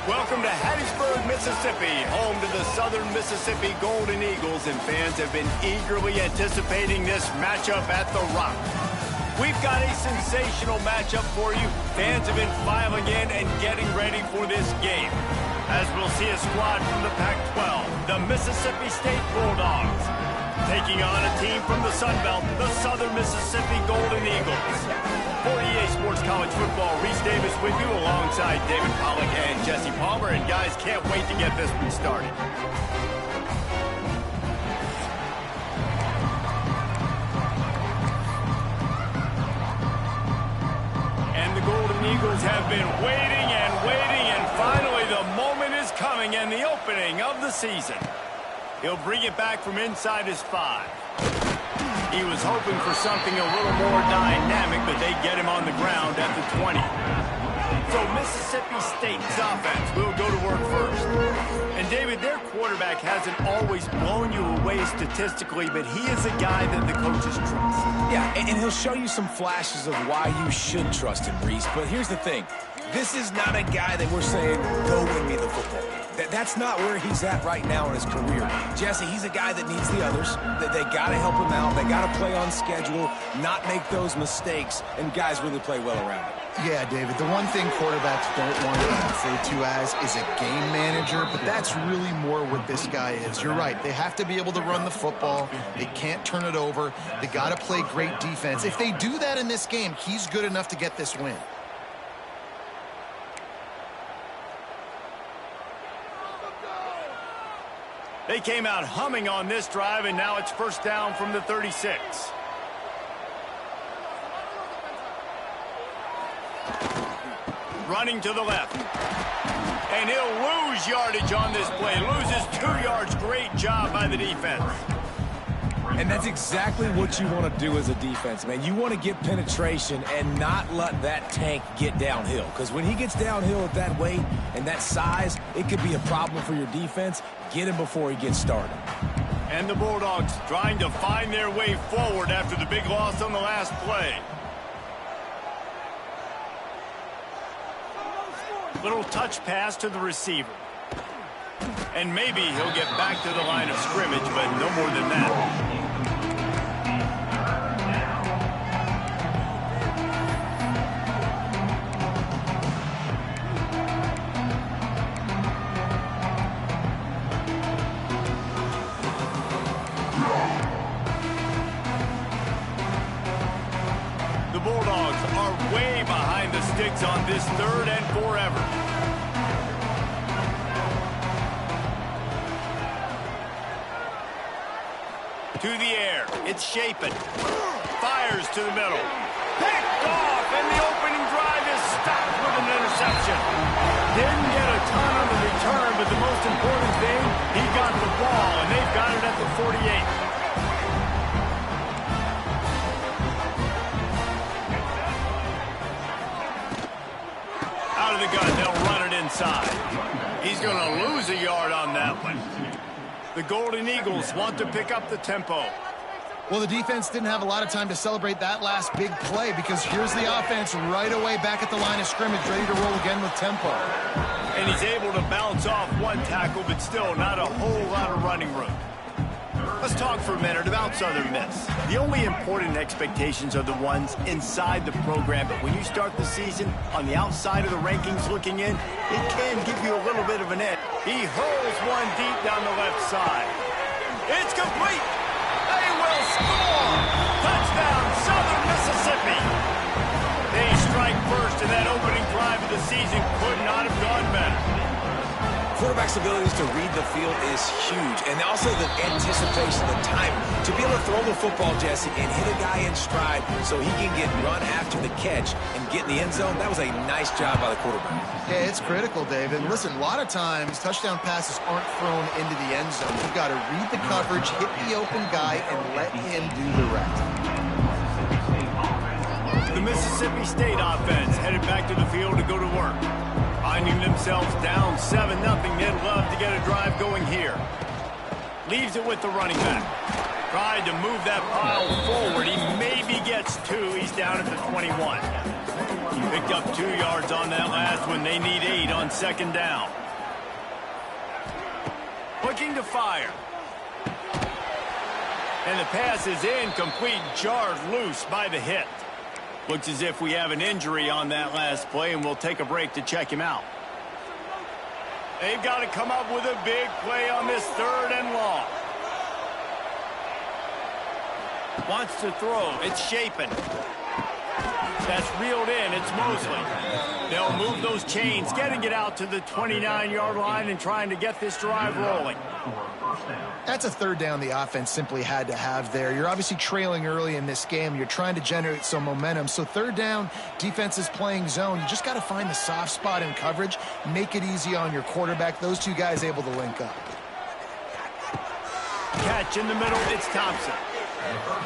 Welcome to Hattiesburg, Mississippi, home to the Southern Mississippi Golden Eagles, and fans have been eagerly anticipating this matchup at The Rock. We've got a sensational matchup for you. Fans have been filing in and getting ready for this game, as we'll see a squad from the Pac-12, the Mississippi State Bulldogs, taking on a team from the Sun Belt, the Southern Mississippi Golden Eagles. For EA Sports College Football, Reese Davis with you alongside David Pollack and Jesse Palmer. And guys, can't wait to get this one started. And the Golden Eagles have been waiting, and finally the moment is coming and the opening of the season. He'll bring it back from inside his 5. He was hoping for something a little more dynamic, but they get him on the ground at the 20. So Mississippi State's offense will go to work first. And David, their quarterback hasn't always blown you away statistically, but he is a guy that the coaches trust. Yeah, and he'll show you some flashes of why you should trust him, Reese. But here's the thing. This is not a guy that we're saying, go win me the football game. That's not where he's at right now in his career. Jesse, he's a guy that needs the others. They got to help him out. They got to play on schedule, not make those mistakes, and guys really play well around him. Yeah, David, the one thing quarterbacks don't want to be referred to as is a game manager, but that's really more what this guy is. You're right. They have to be able to run the football. They can't turn it over. They got to play great defense. If they do that in this game, he's good enough to get this win. They came out humming on this drive, and now it's first down from the 36. Running to the left. And he'll lose yardage on this play. Loses 2 yards. Great job by the defense. And that's exactly what you want to do as a defense, man. You want to get penetration and not let that tank get downhill. Because when he gets downhill at that weight and that size, it could be a problem for your defense. Get him before he gets started. And the Bulldogs trying to find their way forward after the big loss on the last play. Little touch pass to the receiver. And maybe he'll get back to the line of scrimmage, but no more than that. The Bulldogs are way behind the sticks on this 3rd and forever. To the air. It's Shapen. Fires to the middle. Picked off, and the opening drive is stopped with an interception. Didn't get a ton on the return, but the most important thing, he got the ball, and they've got it at the 48. Out of the gun, they'll run it inside. He's going to lose a yard on that one. The Golden Eagles want to pick up the tempo. Well, the defense didn't have a lot of time to celebrate that last big play because here's the offense right away back at the line of scrimmage, ready to roll again with tempo. And he's able to bounce off one tackle, but still not a whole lot of running room. Let's talk for a minute about Southern Miss. The only important expectations are the ones inside the program, but when you start the season on the outside of the rankings looking in, it can give you a little bit of an edge. He hurls one deep down the left side. It's complete. They will score. Touchdown, Southern Mississippi. They strike first, and that opening drive of the season could not have gone better. Quarterback's abilities to read the field is huge, and also the anticipation, the time to be able to throw the football, Jesse, and hit a guy in stride so he can get run after the catch and get in the end zone. That was a nice job by the quarterback. Yeah, it's critical, David. Listen, a lot of times touchdown passes aren't thrown into the end zone. You've got to read the coverage, hit the open guy, and let him do the rest. The Mississippi State offense headed back to the field to go to work. Finding themselves down 7-0, they'd love to get a drive going here. Leaves it with the running back. Tried to move that pile forward. He maybe gets 2. He's down at the 21. Picked up 2 yards on that last one. They need 8 on second down. Looking to fire. And the pass is incomplete, jarred loose by the hit. Looks as if we have an injury on that last play, and we'll take a break to check him out. They've got to come up with a big play on this 3rd and long. Wants to throw. It's Shapen. That's reeled in. It's Mosley. They'll move those chains, getting it out to the 29-yard line and trying to get this drive rolling. That's a 3rd down the offense simply had to have there. You're obviously trailing early in this game. You're trying to generate some momentum. So 3rd down, defense is playing zone. You just got to find the soft spot in coverage, make it easy on your quarterback. Those 2 guys able to link up. Catch in the middle. It's Thompson.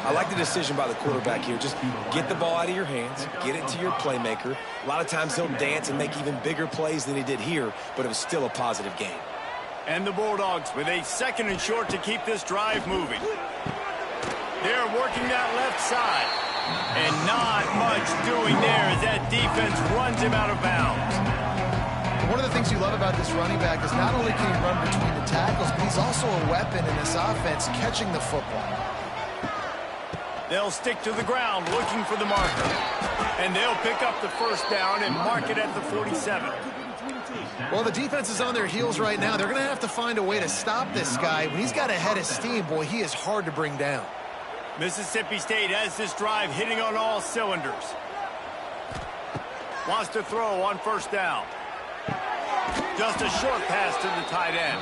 I like the decision by the quarterback here. Just get the ball out of your hands, get it to your playmaker. A lot of times he'll dance and make even bigger plays than he did here, but it was still a positive game. And the Bulldogs with a 2nd and short to keep this drive moving. They're working that left side. And not much doing there as that defense runs him out of bounds. One of the things you love about this running back is not only can he run between the tackles, but he's also a weapon in this offense catching the football. They'll stick to the ground looking for the marker. And they'll pick up the 1st down and mark it at the 47. Well, the defense is on their heels right now. They're going to have to find a way to stop this guy. When he's got a head of steam, boy, he is hard to bring down. Mississippi State has this drive hitting on all cylinders. Wants to throw on 1st down. Just a short pass to the tight end.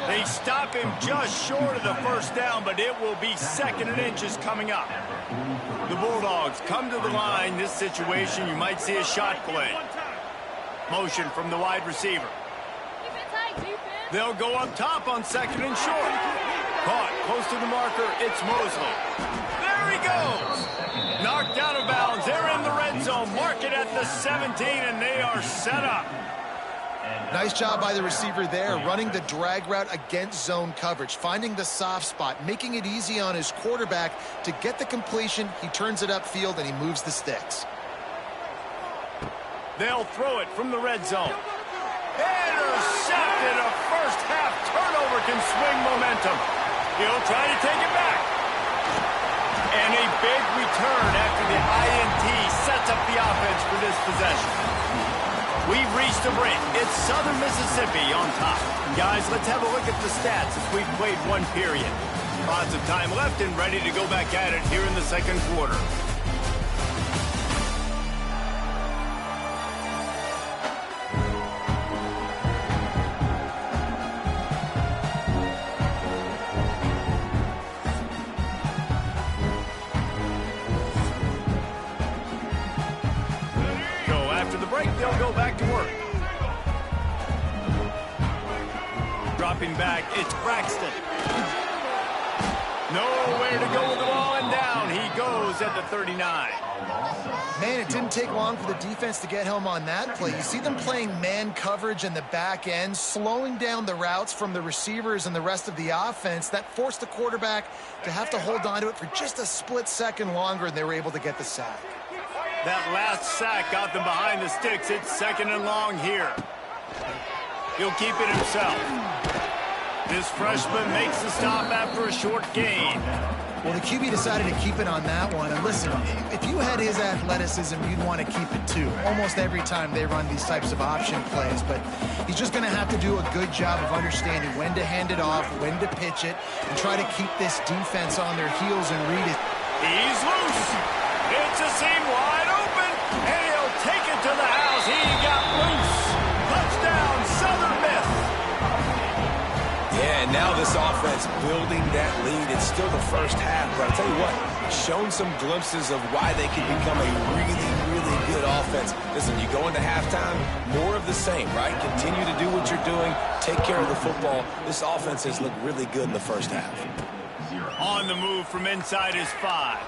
They stop him just short of the 1st down, but it will be 2nd and inches coming up. The Bulldogs come to the line. This situation, you might see a shot play. Motion from the wide receiver. They'll go up top on 2nd and short. Caught close to the marker. It's Mosley. There he goes. Knocked out of bounds. They're in the red zone. Mark it at the 17, and they are set up. Nice job by the receiver there, running the drag route against zone coverage, finding the soft spot, making it easy on his quarterback to get the completion. He turns it upfield, and he moves the sticks. They'll throw it from the red zone. Intercepted. A 1st half turnover can swing momentum. He'll try to take it back. And a big return after the INT sets up the offense for this possession. We've reached a break. It's Southern Mississippi on top. Guys, let's have a look at the stats as we've played 1 period. Lots of time left and ready to go back at it here in the 2nd quarter. They'll go back to work. Dropping back, it's Braxton. Nowhere to go with the ball, and down he goes at the 39. Man, it didn't take long for the defense to get home on that play. You see them playing man coverage in the back end, slowing down the routes from the receivers and the rest of the offense. That forced the quarterback to have to hold on to it for just a split second longer, and they were able to get the sack. That last sack got them behind the sticks. It's 2nd and long here. He'll keep it himself. This freshman makes the stop after a short gain. Well, the QB decided to keep it on that one. And listen, if you had his athleticism, you'd want to keep it too. Almost every time they run these types of option plays. But he's just going to have to do a good job of understanding when to hand it off, when to pitch it, and try to keep this defense on their heels and read it. He's loose. It's a seam wide open, and he'll take it to the house. He got loose. Touchdown, Southern Miss. Yeah, and now this offense building that lead. It's still the 1st half, but I'll tell you what, shown some glimpses of why they can become a really, really good offense. Listen, you go into halftime, more of the same, right? Continue to do what you're doing, take care of the football. This offense has looked really good in the 1st half. On the move from inside his 5.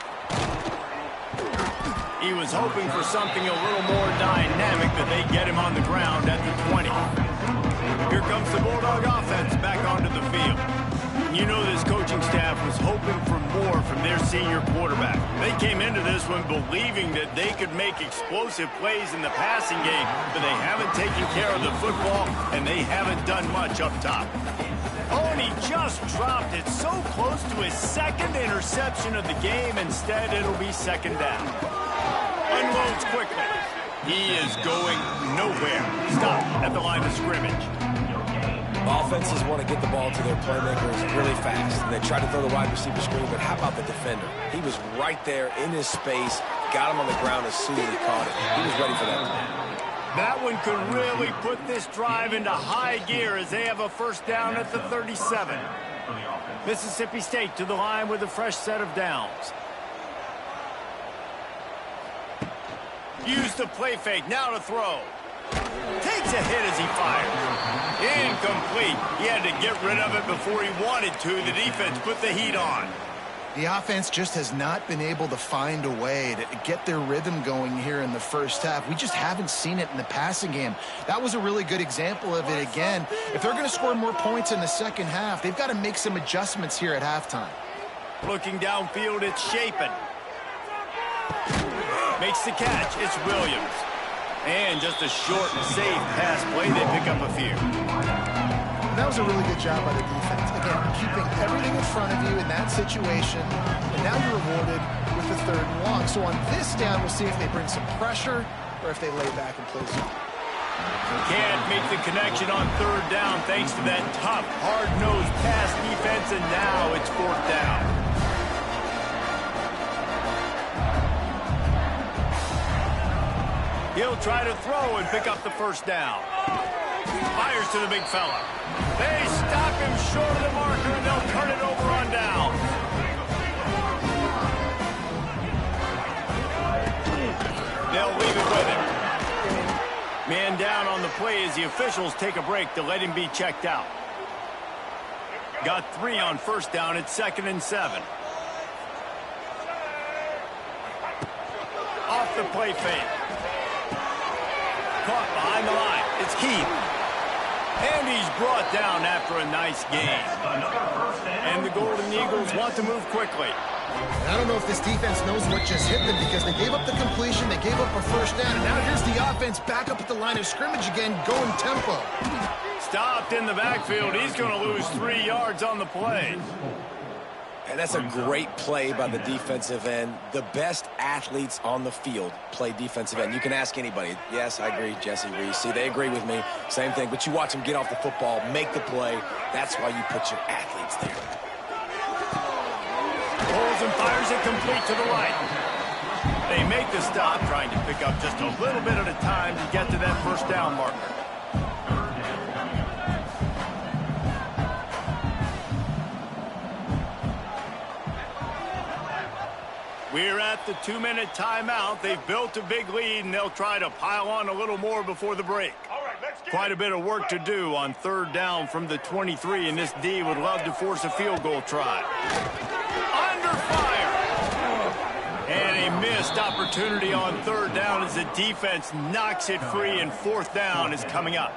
He was hoping for something a little more dynamic, that they get him on the ground at the 20. Here comes the Bulldog offense back onto the field. You know this coaching staff was hoping for their senior quarterback. They came into this one believing that they could make explosive plays in the passing game, but they haven't taken care of the football, and they haven't done much up top. Oh, and he just dropped it so close to his second interception of the game. Instead, it'll be second down. Unloads quickly. He is going nowhere. Stop at the line of scrimmage. Offenses want to get the ball to their playmakers really fast. And they try to throw the wide receiver screen, but how about the defender? He was right there in his space, got him on the ground as soon as he caught it. He was ready for that. That one could really put this drive into high gear as they have a first down at the 37. Mississippi State to the line with a fresh set of downs. Use the play fake, now to throw. Takes a hit as he fires. Incomplete. He had to get rid of it before he wanted to. The defense put the heat on. The offense just has not been able to find a way to get their rhythm going here in the first half. We just haven't seen it in the passing game. That was a really good example of it again. If they're going to score more points in the second half, they've got to make some adjustments here at halftime. Looking downfield, it's Shapen. Makes the catch. It's Williams. And just a short and safe pass play. They pick up a few. That was a really good job by the defense. Again, keeping everything in front of you in that situation, and now you're rewarded with the third and long. So on this down, we'll see if they bring some pressure or if they lay back and play zone. Can't make the connection on third down thanks to that tough, hard-nosed pass defense, and now it's fourth down. He'll try to throw and pick up the first down. Fires to the big fella. They stop him short of the marker, and they'll turn it over on down. They'll leave it with him. Man down on the play as the officials take a break to let him be checked out. Got 3 on first down. It's 2nd and 7. Off the play fake. Caught behind the line. It's Keith. And he's brought down after a nice gain. And the Golden Eagles want to move quickly. I don't know if this defense knows what just hit them because they gave up the completion, they gave up a first down, and now here's the offense back up at the line of scrimmage again, going tempo. Stopped in the backfield. He's going to lose 3 yards on the play. And that's a great play by the defensive end. The best athletes on the field play defensive end. You can ask anybody. Yes, I agree, Jesse Reese. See, they agree with me. Same thing. But you watch them get off the football, make the play. That's why you put your athletes there. Pulls and fires it complete to the right. They make the stop, trying to pick up just a little bit at a time to get to that first down marker. We're at the 2-minute timeout. They've built a big lead, and they'll try to pile on a little more before the break. Quite a bit of work to do on third down from the 23, and this D would love to force a field goal try. Under fire! And a missed opportunity on third down as the defense knocks it free, and fourth down is coming up.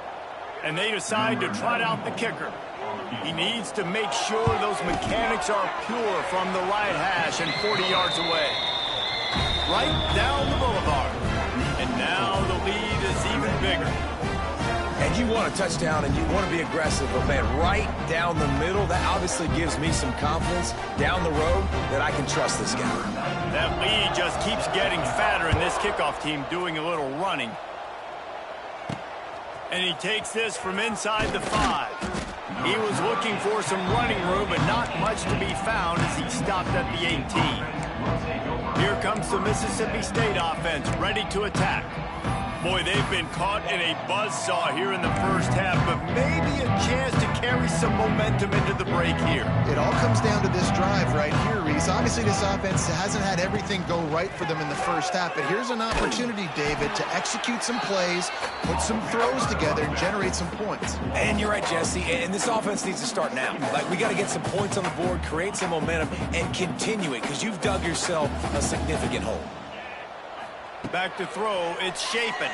And they decide to trot out the kicker. He needs to make sure those mechanics are pure from the right hash and 40 yards away. Right down the boulevard. And now the lead is even bigger. And you want a touchdown and you want to be aggressive, but man, right down the middle, that obviously gives me some confidence down the road that I can trust this guy. That lead just keeps getting fatter, and this kickoff team doing a little running. And he takes this from inside the 5. He was looking for some running room, but not much to be found as he stopped at the 18. Here comes the Mississippi State offense, ready to attack. Boy, they've been caught in a buzzsaw here in the first half, but maybe a chance to carry some momentum into the break here. It all comes down to this drive right here, Reese. Obviously, this offense hasn't had everything go right for them in the first half, but here's an opportunity, David, to execute some plays, put some throws together, and generate some points. And you're right, Jesse, and this offense needs to start now. Like, we got to get some points on the board, create some momentum, and continue it, because you've dug yourself a significant hole. Back to throw, it's Shapen.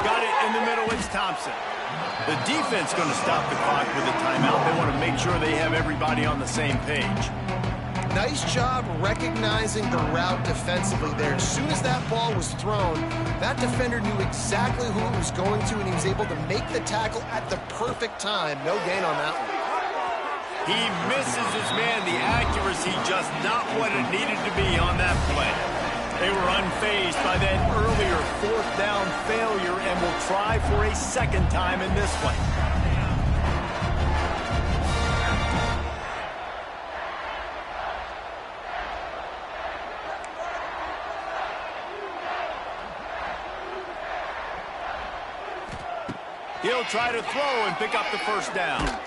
Got it in the middle, it's Thompson. The defense going to stop the clock with a timeout. They want to make sure they have everybody on the same page. Nice job recognizing the route defensively there. As soon as that ball was thrown, that defender knew exactly who it was going to, and he was able to make the tackle at the perfect time. No gain on that one. He misses his man. The accuracy just not what it needed to be on that play. They were unfazed by that earlier fourth down failure and will try for a second time in this one. He'll try to throw and pick up the first down.